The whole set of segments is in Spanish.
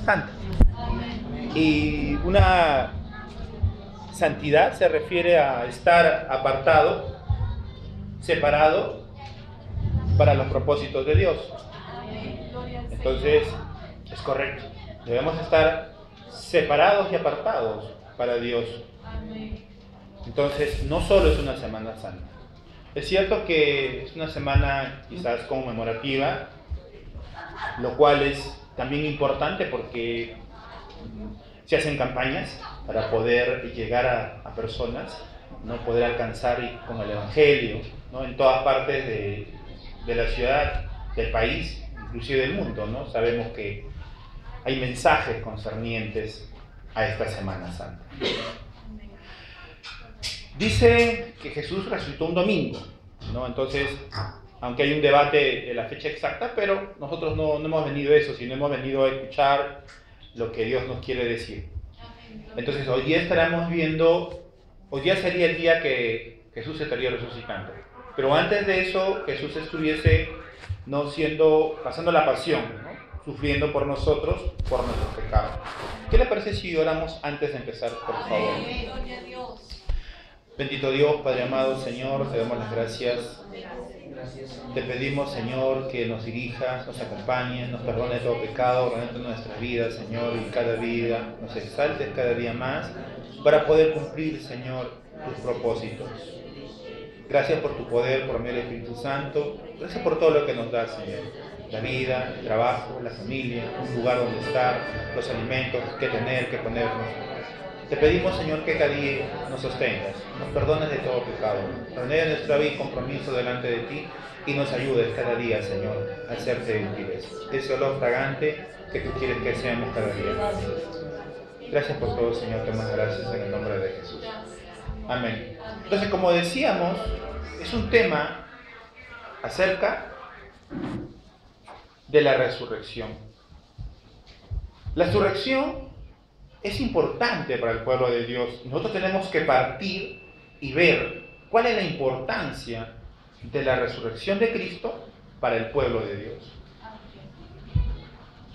Santa. Y una santidad se refiere a estar apartado, separado para los propósitos de Dios. Entonces, es correcto. Debemos estar separados y apartados para Dios. Entonces, no solo es una Semana Santa. Es cierto que es una semana quizás conmemorativa, lo cual es también importante porque se hacen campañas para poder llegar a personas, ¿no? Poder alcanzar con el Evangelio, ¿no? En todas partes de la ciudad, del país, inclusive del mundo, ¿no? Sabemos que hay mensajes concernientes a esta Semana Santa. Dice que Jesús resucitó un domingo, ¿no? Entonces, aunque hay un debate de la fecha exacta, pero nosotros no hemos venido a eso, sino hemos venido a escuchar lo que Dios nos quiere decir. Entonces, hoy día estaremos viendo, hoy día sería el día que Jesús estaría resucitando. Pero antes de eso, Jesús estuviese pasando la pasión, ¿no? Sufriendo por nosotros, por nuestros pecados. ¿Qué le parece si oramos antes de empezar, por favor? Bendito Dios, Padre amado, Señor, te damos las gracias. Te pedimos, Señor, que nos dirijas, nos acompañes, nos perdone todo pecado, ordene nuestras vidas, Señor, y cada vida nos exaltes cada día más para poder cumplir, Señor, tus propósitos. Gracias por tu poder, por medio del Espíritu Santo. Gracias por todo lo que nos das, Señor. La vida, el trabajo, la familia, un lugar donde estar, los alimentos que tener, que ponernos. Te pedimos, Señor, que cada día nos sostengas, nos perdones de todo pecado, renueve nuestra vida y compromiso delante de ti y nos ayudes cada día, Señor, a hacerte útiles. Ese olor fragante que tú quieres que seamos cada día. Gracias por todo, Señor, te damos gracias en el nombre de Jesús. Amén. Entonces, como decíamos, es un tema acerca de la resurrección. La resurrección es importante para el pueblo de Dios. Nosotros tenemos que partir y ver cuál es la importancia de la resurrección de Cristo para el pueblo de Dios.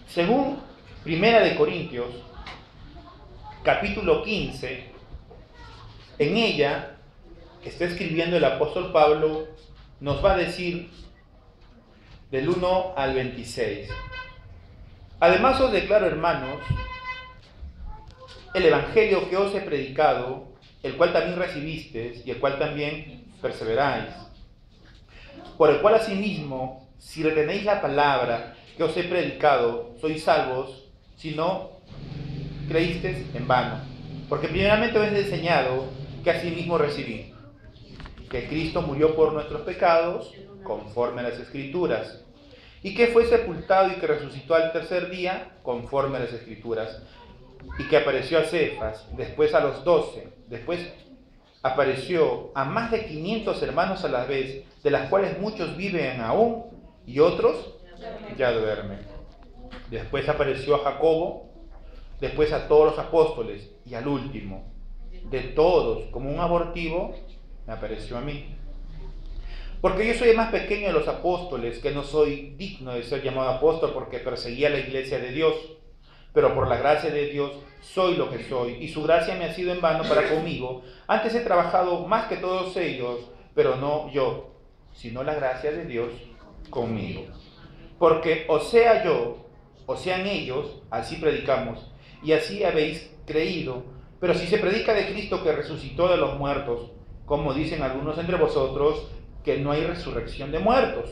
Según Primera de Corintios, capítulo 15, en ella está escribiendo el apóstol Pablo, nos va a decir del 1 al 26. Además os declaro, hermanos, el evangelio que os he predicado, el cual también recibisteis y el cual también perseveráis, por el cual asimismo, si retenéis la palabra que os he predicado, sois salvos, si no creísteis en vano. Porque primeramente os he enseñado que asimismo recibí, que Cristo murió por nuestros pecados, conforme a las Escrituras, y que fue sepultado y que resucitó al tercer día, conforme a las Escrituras, y que apareció a Cefas, después a los 12, después apareció a más de 500 hermanos a la vez, de las cuales muchos viven aún y otros ya duermen. Después apareció a Jacobo, después a todos los apóstoles, y al último, de todos, como un abortivo, me apareció a mí. Porque yo soy el más pequeño de los apóstoles, que no soy digno de ser llamado apóstol porque perseguía la iglesia de Dios. Pero por la gracia de Dios soy lo que soy, y su gracia me ha sido en vano para conmigo. Antes he trabajado más que todos ellos, pero no yo, sino la gracia de Dios conmigo. Porque o sea yo, o sean ellos, así predicamos, y así habéis creído. Pero si se predica de Cristo que resucitó de los muertos, como dicen algunos entre vosotros, que no hay resurrección de muertos.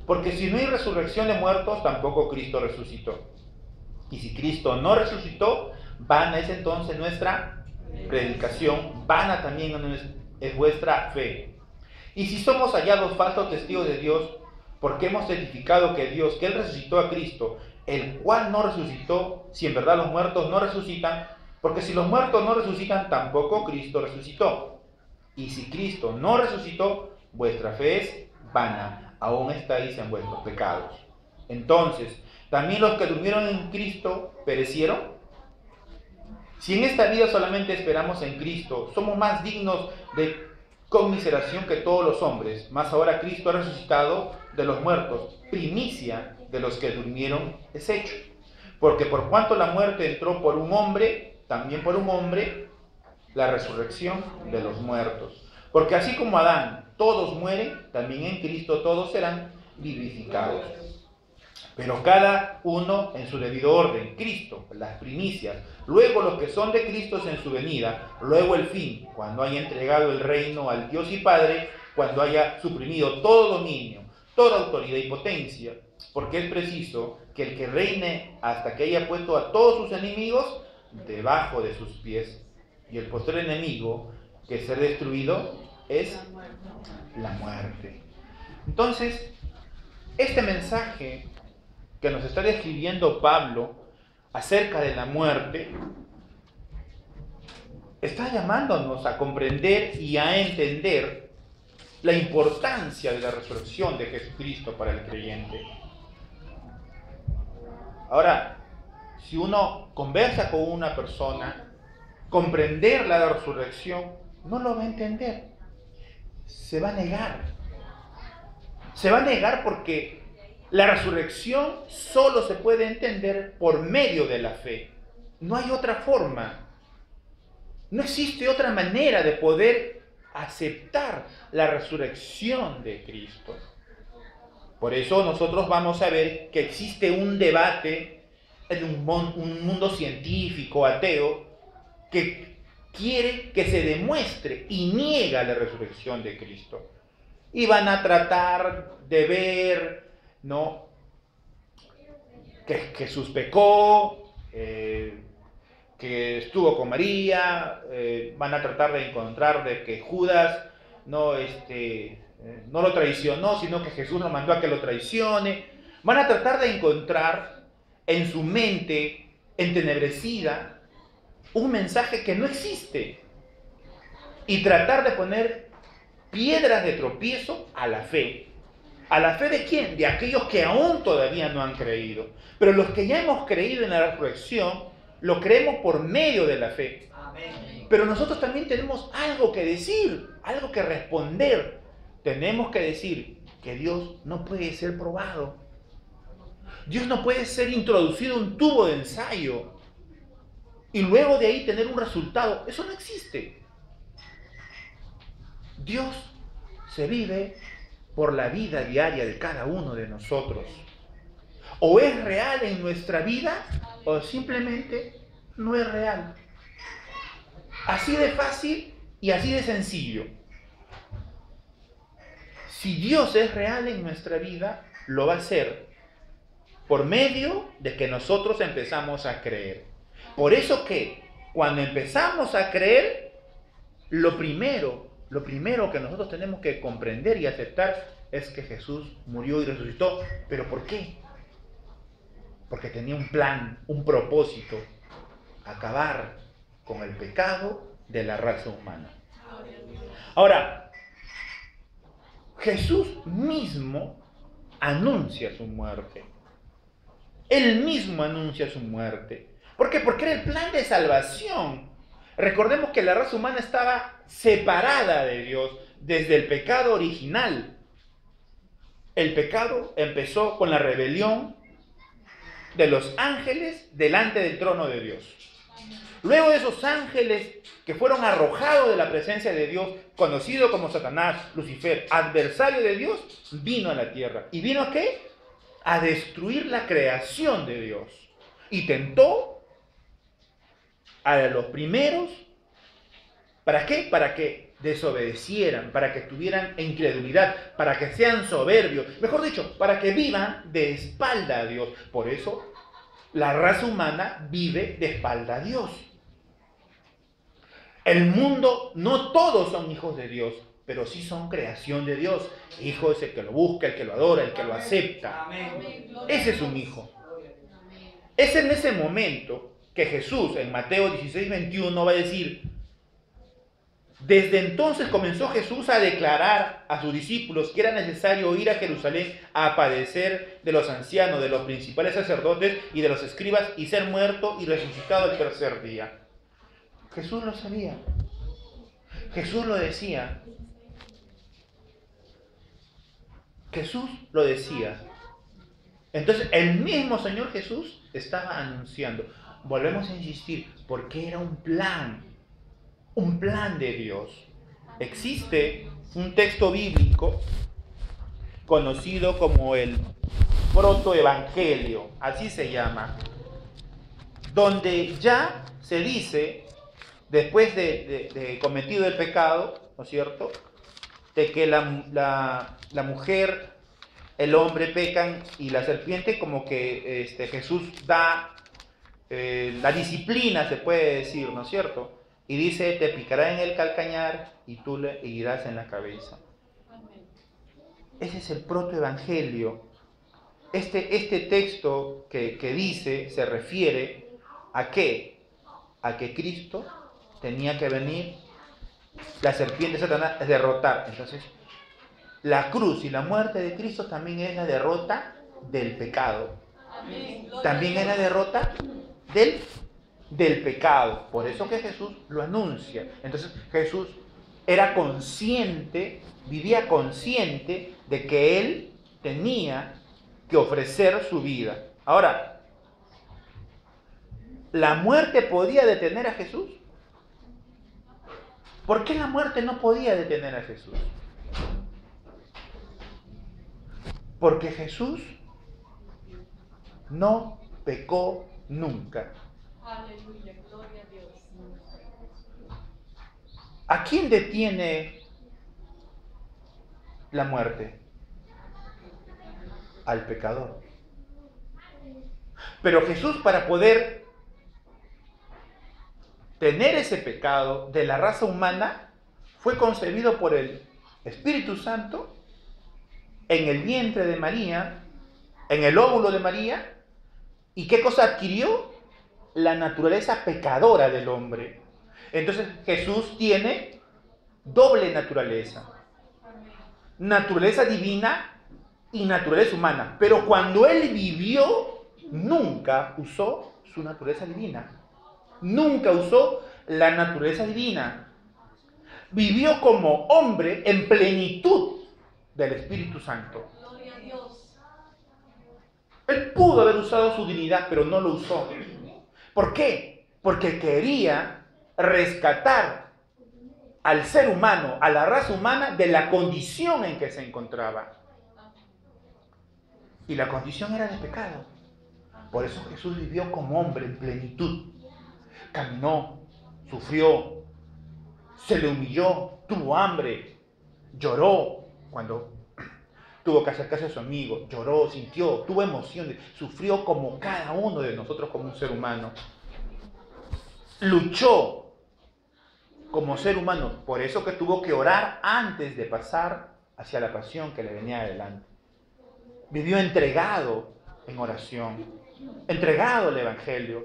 Porque si no hay resurrección de muertos, tampoco Cristo resucitó. Y si Cristo no resucitó, vana es entonces nuestra predicación, vana también es vuestra fe. Y si somos hallados falsos testigos de Dios, porque hemos testificado que Él resucitó a Cristo, el cual no resucitó, si en verdad los muertos no resucitan, porque si los muertos no resucitan, tampoco Cristo resucitó. Y si Cristo no resucitó, vuestra fe es vana, aún estáis en vuestros pecados. Entonces, ¿también los que durmieron en Cristo perecieron? Si en esta vida solamente esperamos en Cristo, somos más dignos de conmiseración que todos los hombres, mas ahora Cristo ha resucitado de los muertos, primicia de los que durmieron es hecho. Porque por cuanto la muerte entró por un hombre, también por un hombre la resurrección de los muertos. Porque así como Adán todos mueren, también en Cristo todos serán vivificados. Pero cada uno en su debido orden. Cristo, las primicias, luego los que son de Cristo en su venida, luego el fin, cuando haya entregado el reino al Dios y Padre, cuando haya suprimido todo dominio, toda autoridad y potencia, porque es preciso que el que reine hasta que haya puesto a todos sus enemigos debajo de sus pies. Y el posterior enemigo que será destruido es la muerte. Entonces, este mensaje que nos está describiendo Pablo acerca de la muerte está llamándonos a comprender y a entender la importancia de la resurrección de Jesucristo para el creyente. Ahora, si uno conversa con una persona, comprender la resurrección no lo va a entender. Se va a negar. Se va a negar porque la resurrección solo se puede entender por medio de la fe. No hay otra forma. No existe otra manera de poder aceptar la resurrección de Cristo. Por eso nosotros vamos a ver que existe un debate en un mundo científico, ateo, que quiere que se demuestre y niega la resurrección de Cristo. Y van a tratar de ver, ¿no?, que Jesús pecó, que estuvo con María, van a tratar de encontrar de que Judas no lo traicionó, sino que Jesús lo mandó a que lo traicione. Van a tratar de encontrar en su mente entenebrecida un mensaje que no existe y tratar de poner piedras de tropiezo a la fe. ¿A la fe de quién? De aquellos que aún todavía no han creído. Pero los que ya hemos creído en la resurrección, lo creemos por medio de la fe. Amén. Pero nosotros también tenemos algo que decir, algo que responder. Tenemos que decir que Dios no puede ser probado. Dios no puede ser introducido en un tubo de ensayo y luego de ahí tener un resultado. Eso no existe. Dios se vive por la vida diaria de cada uno de nosotros. O es real en nuestra vida o simplemente no es real. Así de fácil y así de sencillo. Si Dios es real en nuestra vida, lo va a hacer por medio de que nosotros empezamos a creer. Por eso que cuando empezamos a creer, lo primero que nosotros tenemos que comprender y aceptar es que Jesús murió y resucitó. ¿Pero por qué? Porque tenía un plan, un propósito: acabar con el pecado de la raza humana. Ahora, Jesús mismo anuncia su muerte. Él mismo anuncia su muerte. ¿Por qué? Porque era el plan de salvación. Recordemos que la raza humana estaba separada de Dios desde el pecado original. El pecado empezó con la rebelión de los ángeles delante del trono de Dios. Luego de esos ángeles que fueron arrojados de la presencia de Dios, conocido como Satanás, Lucifer, adversario de Dios, vino a la tierra. ¿Y vino a qué? A destruir la creación de Dios. Y tentó a los primeros. ¿Para qué? Para que desobedecieran, para que tuvieran incredulidad, para que sean soberbios. Mejor dicho, para que vivan de espalda a Dios. Por eso, la raza humana vive de espalda a Dios. El mundo, no todos son hijos de Dios, pero sí son creación de Dios. Hijo es el que lo busca, el que lo adora, el que lo acepta. Ese es un hijo. Es en ese momento que Jesús, en Mateo 16:21, va a decir: desde entonces comenzó Jesús a declarar a sus discípulos que era necesario ir a Jerusalén a padecer de los ancianos, de los principales sacerdotes y de los escribas, y ser muerto y resucitado el tercer día. Jesús lo sabía. Jesús lo decía. Jesús lo decía. Entonces el mismo Señor Jesús estaba anunciando. Volvemos a insistir, porque era un plan de Dios. Existe un texto bíblico conocido como el protoevangelio, así se llama, donde ya se dice, después de cometido el pecado, ¿no es cierto?, de que la mujer, el hombre pecan y la serpiente, como que Jesús da la disciplina, se puede decir, ¿no es cierto? Y dice, te picará en el calcañar y tú le herirás en la cabeza. Ese es el protoevangelio. Este texto que dice, se refiere ¿a qué? A que Cristo tenía que venir, la serpiente de Satanás, es derrotar. Entonces, la cruz y la muerte de Cristo también es la derrota del pecado. También es la derrota del pecado. Por eso que Jesús lo anuncia. Entonces, Jesús era consciente, vivía consciente de que Él tenía que ofrecer su vida. Ahora, ¿la muerte podía detener a Jesús? ¿Por qué la muerte no podía detener a Jesús? Porque Jesús no pecó nunca. Aleluya, gloria a Dios. ¿A quién detiene la muerte? Al pecador. Pero Jesús, para poder tener ese pecado de la raza humana, fue concebido por el Espíritu Santo en el vientre de María, en el óvulo de María. ¿Y qué cosa adquirió? La naturaleza pecadora del hombre. Entonces Jesús tiene doble naturaleza. Naturaleza divina y naturaleza humana. Pero cuando Él vivió, nunca usó su naturaleza divina. Nunca usó la naturaleza divina. Vivió como hombre en plenitud del Espíritu Santo. Gloria a Dios. Él pudo haber usado su divinidad, pero no lo usó. ¿Por qué? Porque quería rescatar al ser humano, a la raza humana, de la condición en que se encontraba. Y la condición era de pecado. Por eso Jesús vivió como hombre en plenitud. Caminó, sufrió, se le humilló, tuvo hambre, lloró cuando tuvo que acercarse a su amigo, lloró, sintió, tuvo emociones, sufrió como cada uno de nosotros como un ser humano. Luchó como ser humano, por eso que tuvo que orar antes de pasar hacia la pasión que le venía adelante. Vivió entregado en oración, entregado al Evangelio,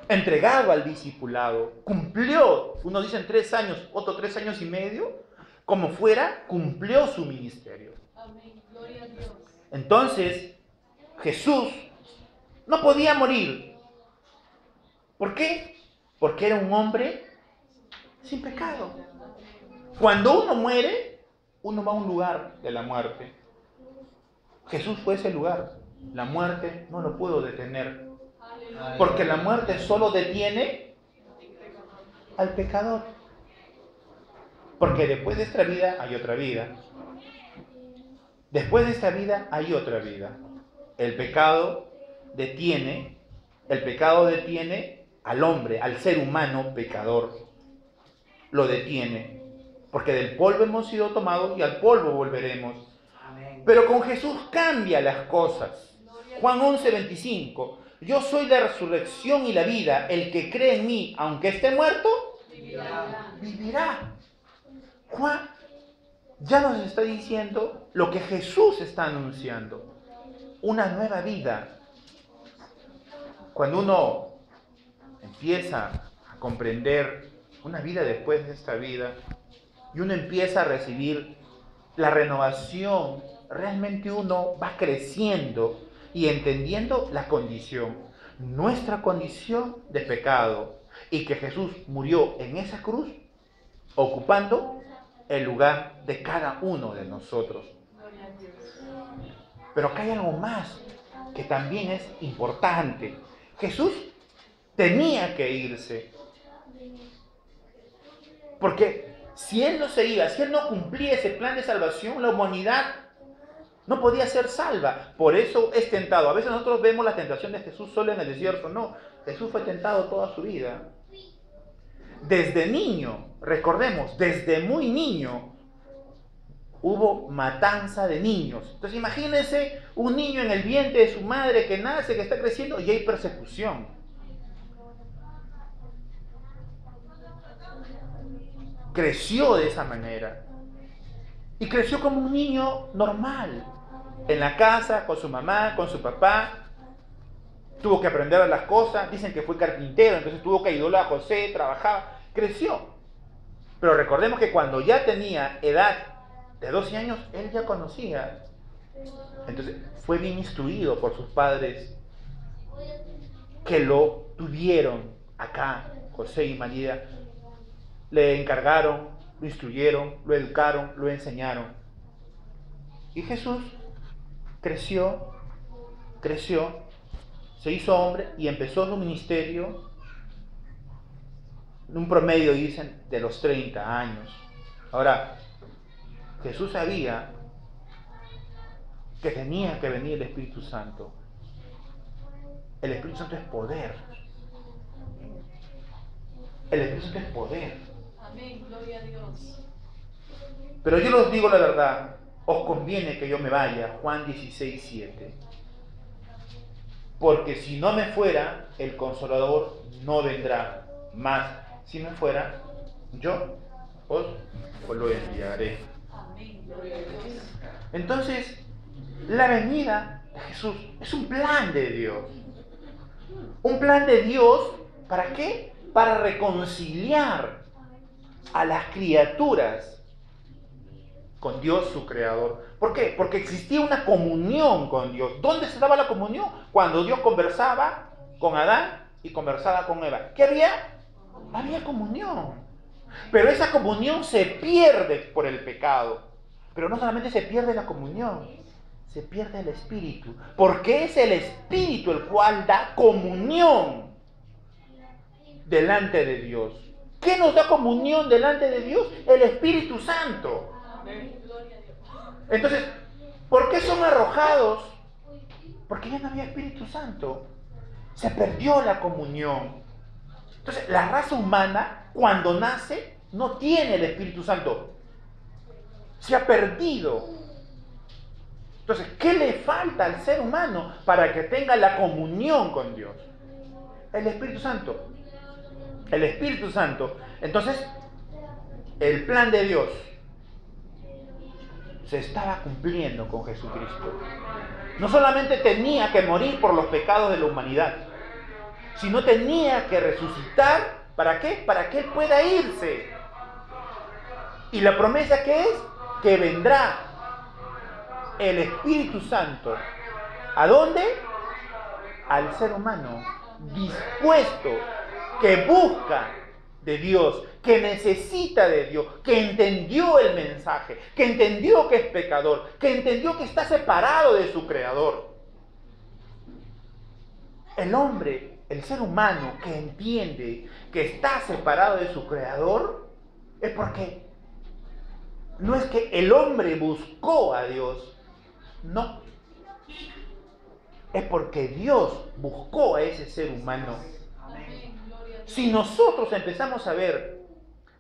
entregado al discipulado, cumplió, uno dice en 3 años, otro 3 años y medio, como fuera, cumplió su ministerio. Amén, gloria a Dios. Entonces, Jesús no podía morir. ¿Por qué? Porque era un hombre sin pecado. Cuando uno muere, uno va a un lugar de la muerte. Jesús fue ese lugar. La muerte no lo pudo detener. Porque la muerte solo detiene al pecador. Porque después de esta vida hay otra vida. Después de esta vida hay otra vida. El pecado detiene al hombre, al ser humano pecador. Lo detiene. Porque del polvo hemos sido tomados y al polvo volveremos. Pero con Jesús cambia las cosas. Juan 11:25. Yo soy la resurrección y la vida. El que cree en mí, aunque esté muerto, vivirá. Juan ya nos está diciendo lo que Jesús está anunciando. Una nueva vida. Cuando uno empieza a comprender una vida después de esta vida y uno empieza a recibir la renovación, realmente uno va creciendo y entendiendo la condición, nuestra condición de pecado, y que Jesús murió en esa cruz ocupando el lugar de cada uno de nosotros. Pero acá hay algo más. que también es importante. Jesús tenía que irse. Porque si Él no se iba, si Él no cumplía ese plan de salvación, la humanidad no podía ser salva. Por eso es tentado. A veces nosotros vemos la tentación de Jesús solo en el desierto. No, Jesús fue tentado toda su vida. Desde niño, recordemos, desde muy niño, hubo matanza de niños. Entonces imagínense un niño en el vientre de su madre que nace, que está creciendo y hay persecución. Creció de esa manera. Y creció como un niño normal. En la casa, con su mamá, con su papá. Tuvo que aprender las cosas. Dicen que fue carpintero, entonces tuvo que ayudarle a José, trabajaba. Creció. Pero recordemos que cuando ya tenía edad de 12 años, él ya conocía. Entonces fue bien instruido por sus padres que lo tuvieron acá, José y María. Le encargaron, lo instruyeron, lo educaron, lo enseñaron. Y Jesús creció, se hizo hombre y empezó su ministerio, en un promedio dicen de los 30 años. Ahora, Jesús sabía que tenía que venir el Espíritu Santo. El Espíritu Santo es poder. El Espíritu Santo es poder. Amén, gloria a Dios. Pero yo les digo la verdad, os conviene que yo me vaya, Juan 16:7. Porque si no me fuera, el Consolador no vendrá. Mas si me fuera, yo os lo enviaré. Amén, gloria a Dios. Entonces, la venida de Jesús es un plan de Dios. Un plan de Dios, ¿para qué? Para reconciliar a las criaturas con Dios su Creador. ¿Por qué? Porque existía una comunión con Dios. ¿Dónde se daba la comunión? Cuando Dios conversaba con Adán y conversaba con Eva. ¿Qué había? Había comunión. Pero esa comunión se pierde por el pecado. Pero no solamente se pierde la comunión, se pierde el Espíritu. Porque es el Espíritu el cual da comunión delante de Dios. ¿Qué nos da comunión delante de Dios? El Espíritu Santo. Amén, gloria a Dios. Entonces, ¿por qué son arrojados? Porque ya no había Espíritu Santo. Se perdió la comunión. Entonces, la raza humana, cuando nace, no tiene el Espíritu Santo. Se ha perdido. Entonces, ¿qué le falta al ser humano para que tenga la comunión con Dios? El Espíritu Santo. El Espíritu Santo. Entonces, el plan de Dios se estaba cumpliendo con Jesucristo. No solamente tenía que morir por los pecados de la humanidad, sino tenía que resucitar. ¿Para qué? Para que Él pueda irse. ¿Y la promesa qué es? Que vendrá el Espíritu Santo. ¿A dónde? Al ser humano dispuesto, que busca de Dios, que necesita de Dios, que entendió el mensaje, que entendió que es pecador, que entendió que está separado de su Creador. El hombre, el ser humano que entiende que está separado de su Creador, es porque no es que el hombre buscó a Dios, no. Es porque Dios buscó a ese ser humano. Amén, gloria a Dios. Si nosotros empezamos a ver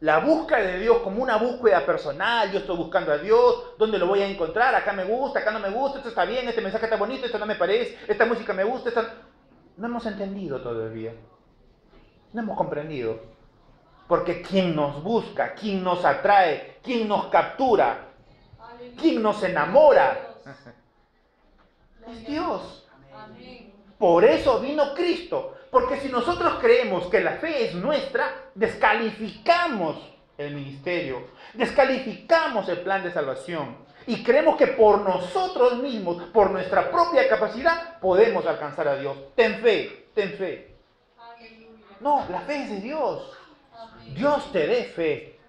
la búsqueda de Dios como una búsqueda personal, yo estoy buscando a Dios, ¿dónde lo voy a encontrar? Acá me gusta, acá no me gusta, esto está bien, este mensaje está bonito, esto no me parece, esta música me gusta, no hemos entendido todavía. No hemos comprendido. Porque quien nos busca, quien nos atrae, quien nos captura, Aleluya. quien nos enamora, es Dios. Amén. Por eso vino Cristo. Porque si nosotros creemos que la fe es nuestra, descalificamos el ministerio, descalificamos el plan de salvación y creemos que por nosotros mismos, por nuestra propia capacidad, podemos alcanzar a Dios. Ten fe, ten fe. Aleluya. No, la fe es de Dios. Amén. Dios te dé fe.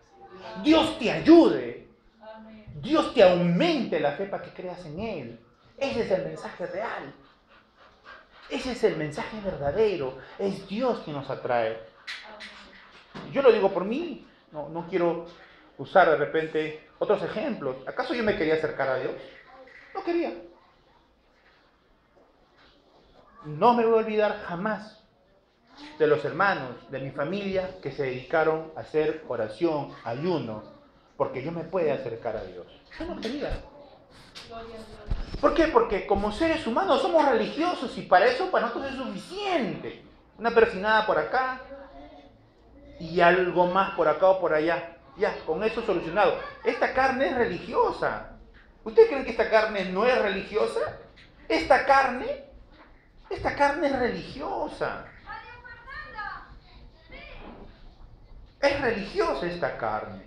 Dios te ayude. Amén. Dios te aumente la fe para que creas en Él. Ese es el mensaje real. Ese es el mensaje verdadero. Es Dios quien nos atrae. Yo lo digo por mí. No quiero usar de repente otros ejemplos. ¿Acaso yo me quería acercar a Dios? No quería. No me voy a olvidar jamás de los hermanos de mi familia que se dedicaron a hacer oración, ayuno, porque yo me pueda acercar a Dios. Yo no quería. ¿Por qué? Porque como seres humanos somos religiosos y para eso para nosotros es suficiente. Una persinada por acá y algo más por acá o por allá. Ya, con eso solucionado. Esta carne es religiosa. ¿Ustedes creen que esta carne no es religiosa? Esta carne es religiosa. Es religiosa esta carne.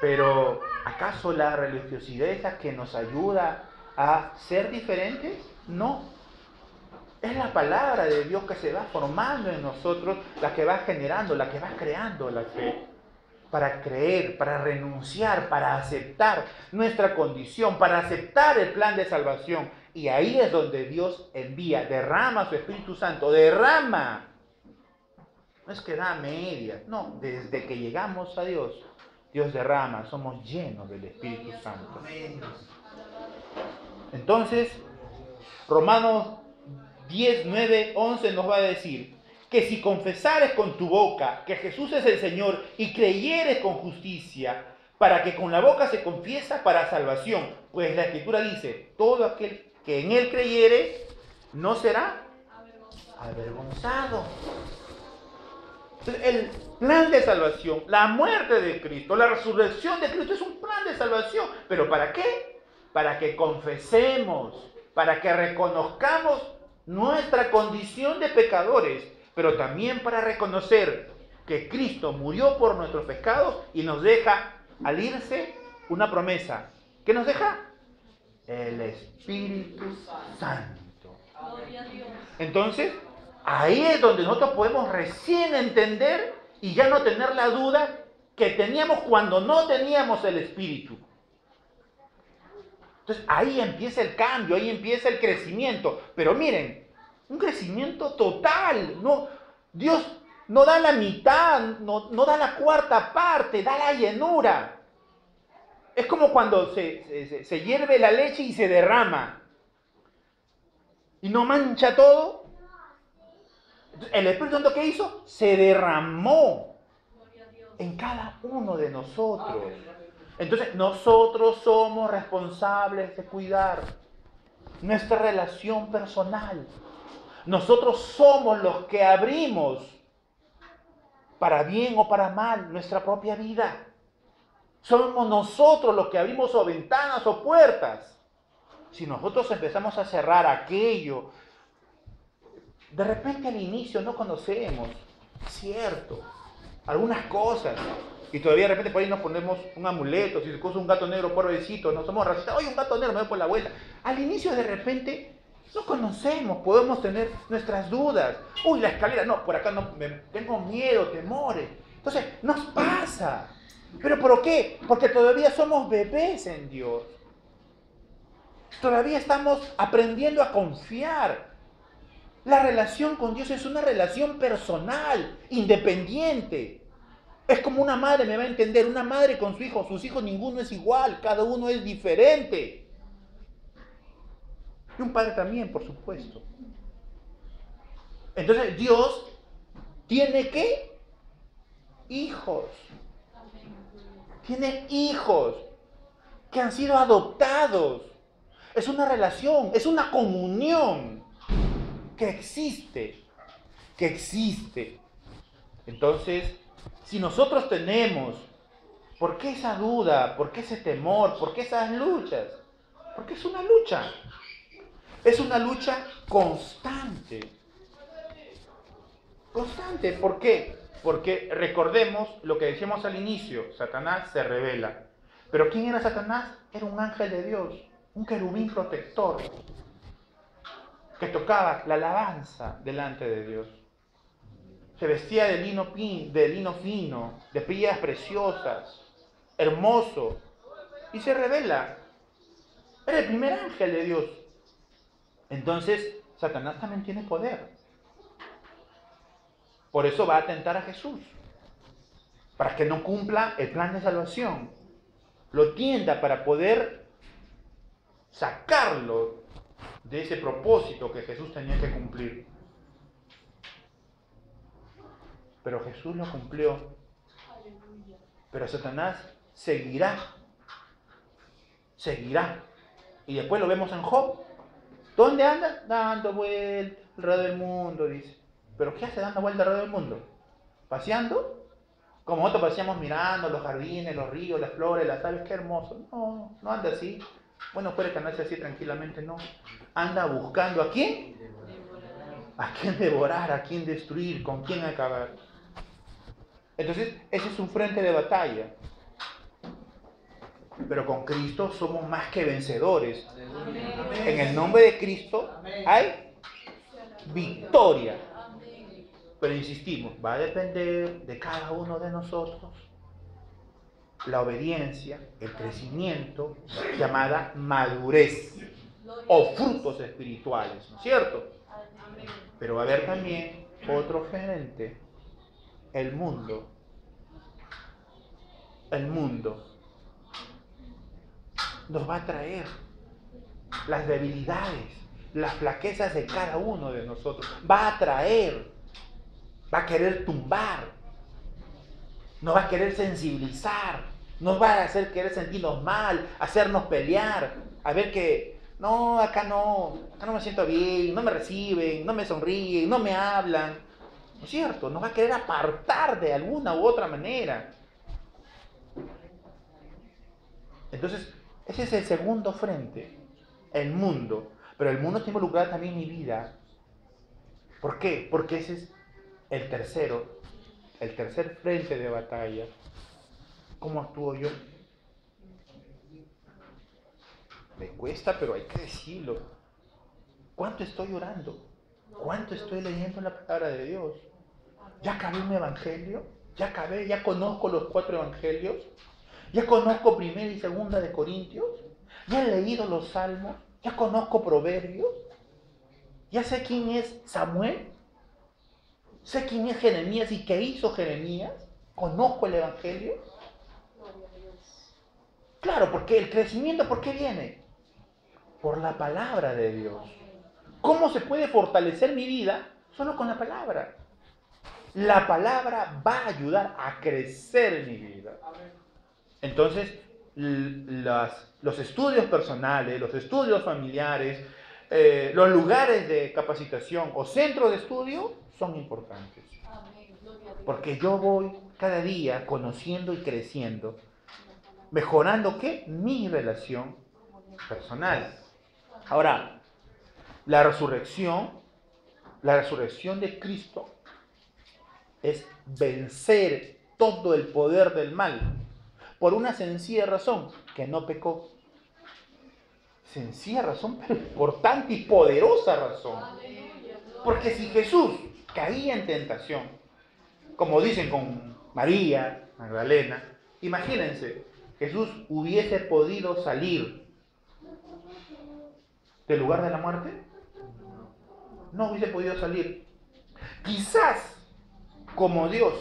Pero, ¿acaso la religiosidad es la que nos ayuda a ser diferentes? No. Es la palabra de Dios que se va formando en nosotros, la que va generando, la que va creando la fe. Para creer, para renunciar, para aceptar nuestra condición, para aceptar el plan de salvación. Y ahí es donde Dios envía, derrama su Espíritu Santo, derrama. No es que da a medias, no, desde que llegamos a Dios, Dios derrama, somos llenos del Espíritu Santo. Entonces, Romanos 10, 9, 11 nos va a decir que si confesares con tu boca que Jesús es el Señor y creyeres con justicia, para que con la boca se confiesa para salvación, pues la Escritura dice, todo aquel que en Él creyere no será avergonzado. Entonces, el plan de salvación, la muerte de Cristo, la resurrección de Cristo es un plan de salvación. ¿Pero para qué? Para que confesemos, para que reconozcamos nuestra condición de pecadores, pero también para reconocer que Cristo murió por nuestros pecados y nos deja al irse una promesa. ¿Qué nos deja? El Espíritu Santo. Entonces, ahí es donde nosotros podemos recién entender y ya no tener la duda que teníamos cuando no teníamos el Espíritu. Entonces ahí empieza el cambio, ahí empieza el crecimiento. Pero miren, un crecimiento total. No, Dios no da la mitad, no da la cuarta parte, da la llenura. Es como cuando se hierve la leche y se derrama. Y no mancha todo. El Espíritu Santo, ¿qué hizo? Se derramó en cada uno de nosotros. Entonces, nosotros somos responsables de cuidar nuestra relación personal. Nosotros somos los que abrimos, para bien o para mal, nuestra propia vida. Somos nosotros los que abrimos o ventanas o puertas. Si nosotros empezamos a cerrar aquello, de repente al inicio no conocemos, cierto, algunas cosas. Y todavía de repente por ahí nos ponemos un amuleto, si se puso un gato negro, pobrecito, no somos racistas, oye, un gato negro, me voy por la vuelta. Al inicio de repente no conocemos, podemos tener nuestras dudas. Uy, la escalera, no, por acá no, tengo miedo, temores. Entonces, nos pasa. ¿Pero por qué? Porque todavía somos bebés en Dios. Todavía estamos aprendiendo a confiar. La relación con Dios es una relación personal, independiente. Es como una madre, me va a entender, una madre con su hijo, sus hijos ninguno es igual, cada uno es diferente. Y un padre también, por supuesto. Entonces Dios tiene ¿qué? Hijos. Tiene hijos que han sido adoptados. Es una relación, es una comunión que existe. Entonces, si nosotros tenemos, ¿por qué esa duda? ¿Por qué ese temor? ¿Por qué esas luchas? Porque es una lucha. Es una lucha constante. Constante, ¿por qué? Porque recordemos lo que decíamos al inicio, Satanás se revela. ¿Pero quién era Satanás? Era un ángel de Dios, un querubín protector, que tocaba la alabanza delante de Dios. Se vestía de lino fino, de piedras preciosas, hermoso, y se revela. Era el primer ángel de Dios. Entonces, Satanás también tiene poder. Por eso va a tentar a Jesús, para que no cumpla el plan de salvación. Lo tienta para poder sacarlo de ese propósito que Jesús tenía que cumplir. Pero Jesús lo cumplió. Pero Satanás seguirá. Y después lo vemos en Job. ¿Dónde anda? Dando vueltas alrededor del mundo, dice. ¿Pero qué hace dando vueltas alrededor del mundo? ¿Paseando? Como nosotros paseamos mirando los jardines, los ríos, las flores, las aves, qué hermoso. No, no anda así. Bueno, puede que andarse así tranquilamente, no. Anda buscando ¿a quién? ¿A quién devorar? ¿A quién destruir? ¿Con quién acabar? Entonces, ese es un frente de batalla. Pero con Cristo somos más que vencedores. En el nombre de Cristo hay victoria. Pero insistimos, va a depender de cada uno de nosotros la obediencia, el crecimiento, llamada madurez o frutos espirituales, ¿no es cierto? Pero va a haber también otro frente, el mundo. El mundo nos va a traer las debilidades, las flaquezas de cada uno de nosotros. Va a traer, va a querer tumbar, nos va a querer sensibilizar, nos va a hacer querer sentirnos mal, hacernos pelear, a ver que no, acá no me siento bien, no me reciben, no me sonríen, no me hablan. ¿No es cierto? Nos va a querer apartar de alguna u otra manera. Entonces, ese es el segundo frente, el mundo. Pero el mundo está involucrado también en mi vida. ¿Por qué? Porque ese es el tercer frente de batalla. ¿Cómo actúo yo? Me cuesta, pero hay que decirlo. ¿Cuánto estoy orando? ¿Cuánto estoy leyendo la palabra de Dios? ¿Ya acabé un evangelio? ¿Ya conozco los 4 evangelios? ¿Ya conozco primera y segunda de Corintios? ¿Ya he leído los salmos? ¿Ya conozco proverbios? ¿Ya sé quién es Samuel? ¿Sé quién es Jeremías y qué hizo Jeremías? ¿Conozco el evangelio? Claro, porque el crecimiento, ¿por qué viene? Por la palabra de Dios. ¿Cómo se puede fortalecer mi vida? Solo con la palabra. La palabra va a ayudar a crecer en mi vida. Entonces, los estudios personales, los estudios familiares, los lugares de capacitación o centros de estudio son importantes. Porque yo voy cada día conociendo y creciendo, mejorando ¿qué? Mi relación personal. Ahora, la resurrección de Cristo es vencer todo el poder del mal por una sencilla razón, que no pecó. Sencilla razón, pero importante y poderosa razón. Porque si Jesús caía en tentación, como dicen con María Magdalena, imagínense, Jesús hubiese podido salir del lugar de la muerte. No hubiese podido salir. Quizás, como Dios,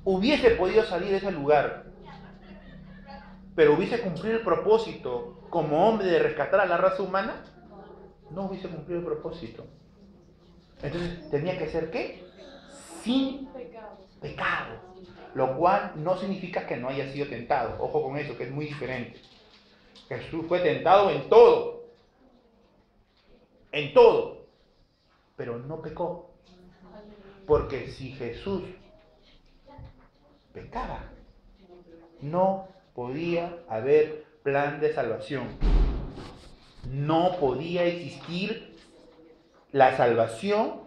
hubiese podido salir de ese lugar, pero hubiese cumplido el propósito como hombre de rescatar a la raza humana. No hubiese cumplido el propósito. Entonces tenía que ser ¿qué? Sin pecado. Lo cual no significa que no haya sido tentado. Ojo con eso, que es muy diferente. Jesús fue tentado en todo. En todo. Pero no pecó. Porque si Jesús pecaba, no podía haber plan de salvación. No podía existir la salvación,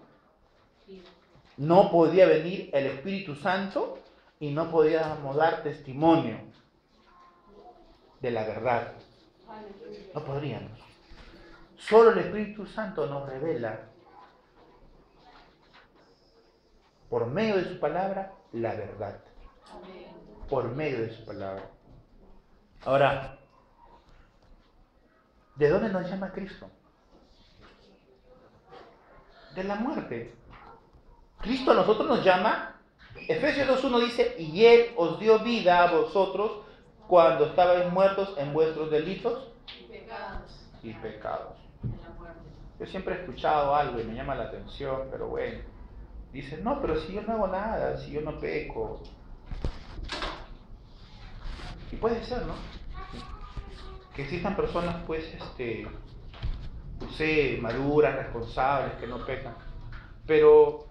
no podía venir el Espíritu Santo y no podíamos dar testimonio de la verdad. No podríamos. Solo el Espíritu Santo nos revela por medio de su palabra la verdad. Por medio de su palabra. Ahora, ¿de dónde nos llama Cristo? de la muerte. Cristo a nosotros nos llama, Efesios 2:1 dice, y Él os dio vida a vosotros cuando estabais muertos en vuestros delitos y pecados. Yo siempre he escuchado algo y me llama la atención, pero bueno, dicen, no, pero si yo no hago nada, si yo no peco. Y puede ser, ¿no? Que existan personas, pues, no sé, maduras, responsables, que no pecan. Pero,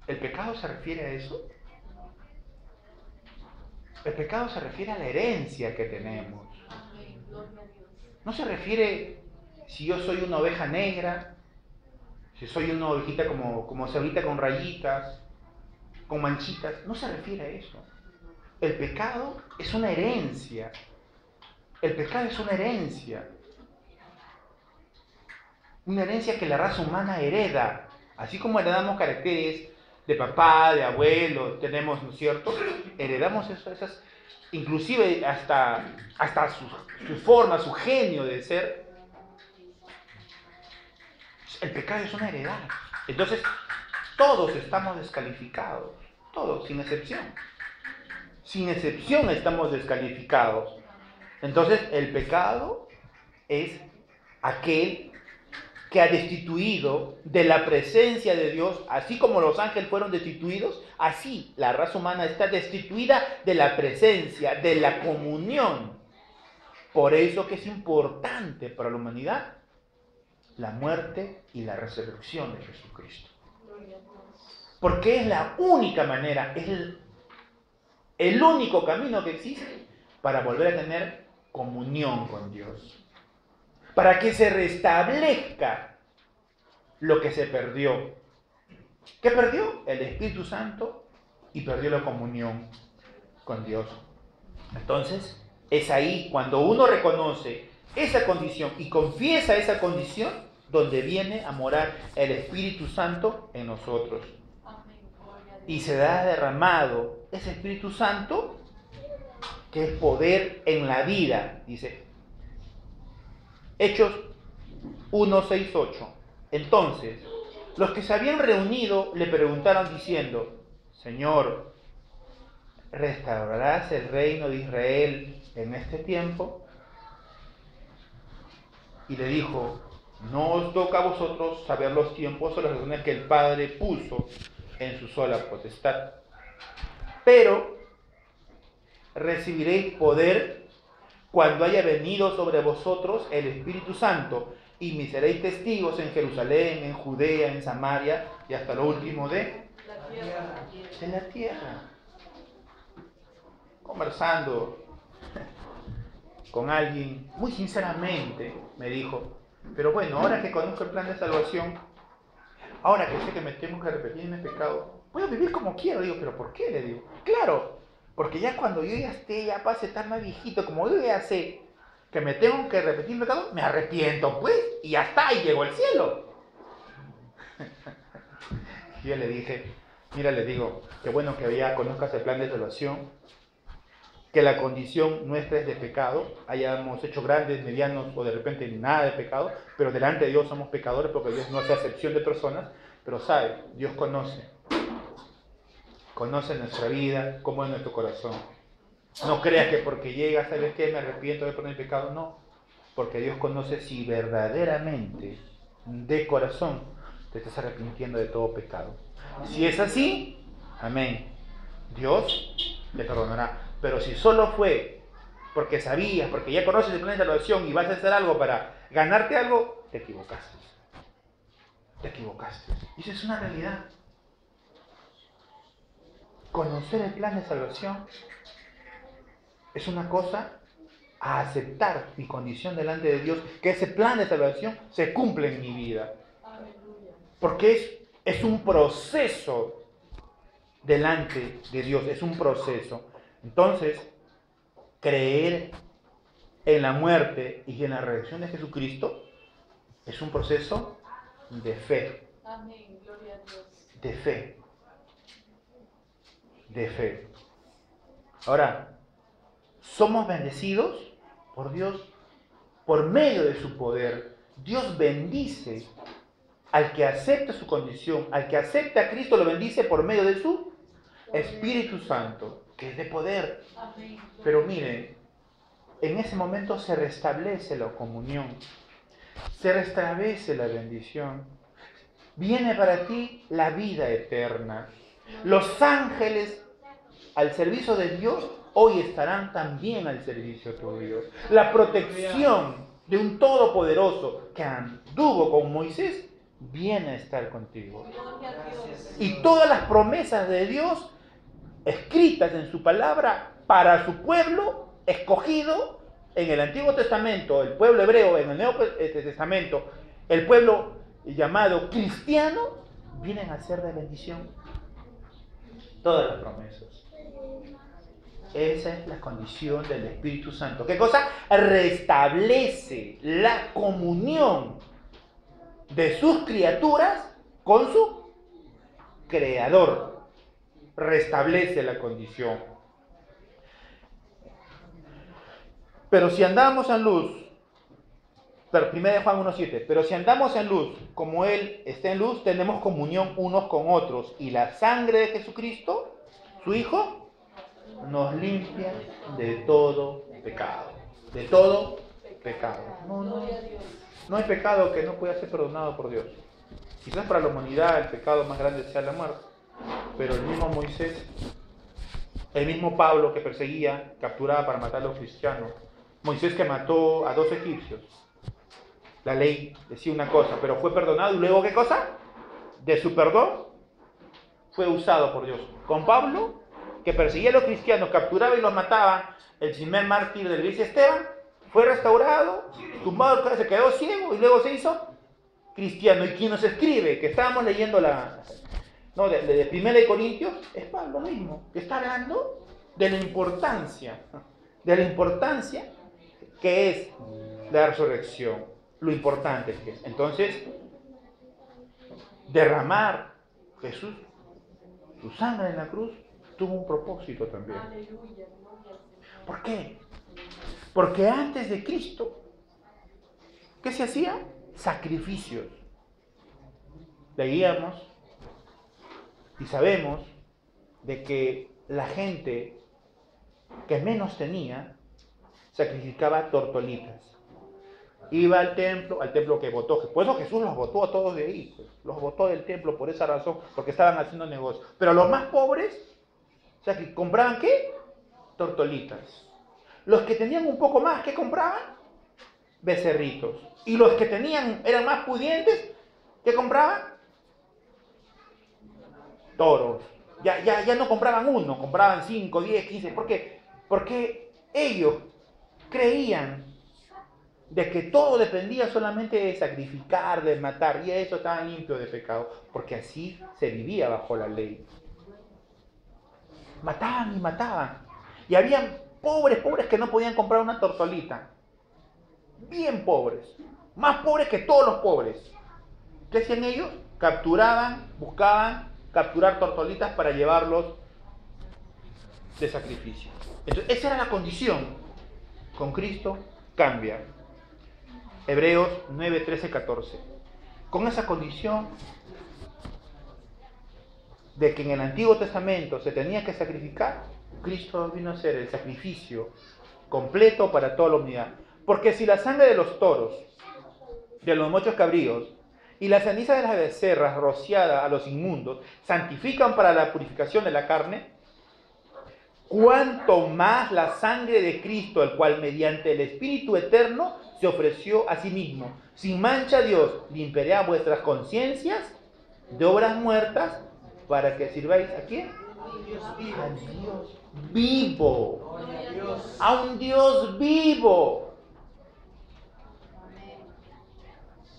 ¿el pecado se refiere a eso? El pecado se refiere a la herencia que tenemos. No se refiere si yo soy una oveja negra, si soy una ovejita como cerdita con rayitas, con manchitas. No se refiere a eso. El pecado es una herencia. El pecado es una herencia. Una herencia que la raza humana hereda. Así como heredamos caracteres de papá, de abuelo, tenemos, ¿no es cierto? Heredamos esas, inclusive hasta su forma, su genio de ser. El pecado es una heredad. Entonces, todos estamos descalificados. Todos, sin excepción. Sin excepción estamos descalificados. Entonces, el pecado es aquel que ha destituido de la presencia de Dios, así como los ángeles fueron destituidos, así la raza humana está destituida de la presencia, de la comunión. Por eso que es importante para la humanidad la muerte y la resurrección de Jesucristo. Porque es la única manera, es el único camino que existe para volver a tener comunión con Dios. Para que se restablezca lo que se perdió. ¿Qué perdió? El Espíritu Santo y perdió la comunión con Dios. Entonces, es ahí cuando uno reconoce esa condición y confiesa esa condición donde viene a morar el Espíritu Santo en nosotros. Y se da derramado ese Espíritu Santo que es poder en la vida, dice Hechos 1, 6, 8. Entonces, los que se habían reunido le preguntaron diciendo, Señor, ¿restaurarás el reino de Israel en este tiempo? Y le dijo, no os toca a vosotros saber los tiempos o las razones que el Padre puso en su sola potestad. Pero recibiréis poder cuando haya venido sobre vosotros el Espíritu Santo, y me seréis testigos en Jerusalén, en Judea, en Samaria y hasta lo último de la tierra. Conversando con alguien, muy sinceramente, me dijo, pero bueno, ahora que conozco el plan de salvación, ahora que sé que me tengo que arrepentir de mi pecado, voy a vivir como quiero. Digo, ¿pero por qué? Le digo, claro, porque ya cuando yo ya pase tan más viejito, como yo ya sé que me tengo que arrepentir de mi pecado, me arrepiento, pues, y ya está, y llego al cielo. Y yo le dije, mira, le digo, qué bueno que ya conozcas el plan de salvación, que la condición nuestra es de pecado, hayamos hecho grandes, medianos o de repente nada de pecado, pero delante de Dios somos pecadores porque Dios no hace acepción de personas, pero sabe, Dios conoce nuestra vida, cómo es nuestro corazón. No creas que porque llega, ¿sabes qué? Me arrepiento de poner el pecado, no, porque Dios conoce si verdaderamente, de corazón, te estás arrepintiendo de todo pecado. Si es así, amén, Dios te perdonará. Pero si solo fue porque sabías, porque ya conoces el plan de salvación y vas a hacer algo para ganarte algo, te equivocaste. Te equivocaste. Y eso es una realidad. Conocer el plan de salvación es una cosa a aceptar mi condición delante de Dios, que ese plan de salvación se cumple en mi vida. Porque es un proceso delante de Dios, es un proceso. Entonces, creer en la muerte y en la resurrección de Jesucristo es un proceso de fe. Amén, gloria a Dios. De fe. De fe. Ahora, somos bendecidos por Dios por medio de su poder. Dios bendice Al que acepte su condición, al que acepte a Cristo, lo bendice por medio de su Espíritu Santo, que es de poder. Amén. Pero miren, en ese momento se restablece la comunión, se restablece la bendición. Viene para ti la vida eterna. Los ángeles al servicio de Dios hoy estarán también al servicio tuyo. La protección de un Todopoderoso que anduvo con Moisés viene a estar contigo. Gloria a Dios. Y todas las promesas de Dios escritas en su palabra para su pueblo escogido en el Antiguo Testamento, el pueblo hebreo en el Nuevo Testamento, el pueblo llamado cristiano, vienen a ser de bendición. Todas las promesas. Esa es la condición del Espíritu Santo. ¿Qué cosa? Restablece la comunión de sus criaturas con su Creador. Restablece la condición. Pero si andamos en luz, 1 Juan 1:7, pero si andamos en luz, como Él está en luz, tenemos comunión unos con otros. Y la sangre de Jesucristo, su Hijo, nos limpia de todo pecado. De todo pecado. Gloria a Dios. No hay pecado que no pueda ser perdonado por Dios. Quizás para la humanidad el pecado más grande sea la muerte. Pero el mismo Moisés, el mismo Pablo que perseguía, capturaba para matar a los cristianos, Moisés que mató a 2 egipcios, la ley decía una cosa, pero fue perdonado y luego ¿qué cosa? De su perdón fue usado por Dios. Con Pablo, que perseguía a los cristianos, capturaba y los mataba, el primer mártir de la iglesia Esteban, fue restaurado, tumbado, se quedó ciego y luego se hizo cristiano. Y quien nos escribe, que estábamos leyendo de 1 Corintios, es Pablo mismo, que está hablando de la importancia que es la resurrección, lo importante que es. Entonces, derramar Jesús su sangre en la cruz tuvo un propósito también. Aleluya. Gloria al Señor. ¿Por qué? Porque antes de Cristo, ¿qué se hacía? Sacrificios. Leíamos y sabemos de que la gente que menos tenía sacrificaba tortolitas. Iba al templo que votó. Por eso Jesús los votó a todos de ahí. Pues. Los votó del templo por esa razón, porque estaban haciendo negocio. Pero los más pobres, o sea, que compraban ¿qué? Tortolitas. Los que tenían un poco más, ¿qué compraban? Becerritos. Y los que eran más pudientes, ¿qué compraban? Toros. Ya no compraban uno, compraban 5, 10, 15. ¿Por qué? Porque ellos creían de que todo dependía solamente de sacrificar, de matar, y eso estaba limpio de pecado, porque así se vivía bajo la ley. Mataban y mataban. Y habían pobres que no podían comprar una tortolita. Bien pobres. Más pobres que todos los pobres. ¿Qué hacían ellos? Buscaban capturar tortolitas para llevarlos de sacrificio. Entonces, esa era la condición. Con Cristo cambia. Hebreos 9, 13, 14. Con esa condición de que en el Antiguo Testamento se tenía que sacrificar, Cristo vino a ser el sacrificio completo para toda la humanidad. Porque si la sangre de los toros, de los machos cabríos y la ceniza de las becerras rociada a los inmundos santifican para la purificación de la carne, cuánto más la sangre de Cristo, el cual mediante el Espíritu Eterno se ofreció a sí mismo, sin mancha a Dios, limpiará vuestras conciencias de obras muertas para que sirváis ¿a quién? Al Dios vivo. A un Dios vivo.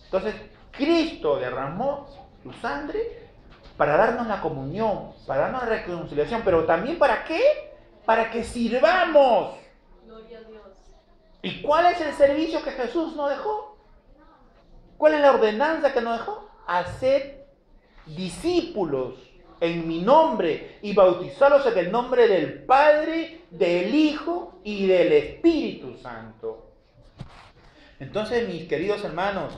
Entonces, Cristo derramó su sangre para darnos la comunión, para darnos la reconciliación, pero también ¿para qué? Para que sirvamos. Gloria a Dios. ¿Y cuál es el servicio que Jesús nos dejó? ¿Cuál es la ordenanza que nos dejó? Hacer discípulos en mi nombre y bautizarlos en el nombre del Padre, del Hijo y del Espíritu Santo. Entonces, mis queridos hermanos,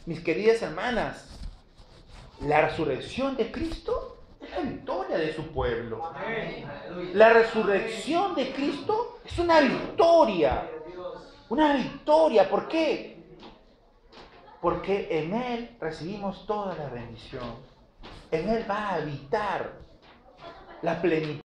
mis queridas hermanas, La resurrección de Cristo es la victoria de su pueblo. La resurrección de Cristo es una victoria. Una victoria. ¿Por qué? Porque en Él recibimos toda la bendición. En Él va a habitar la plenitud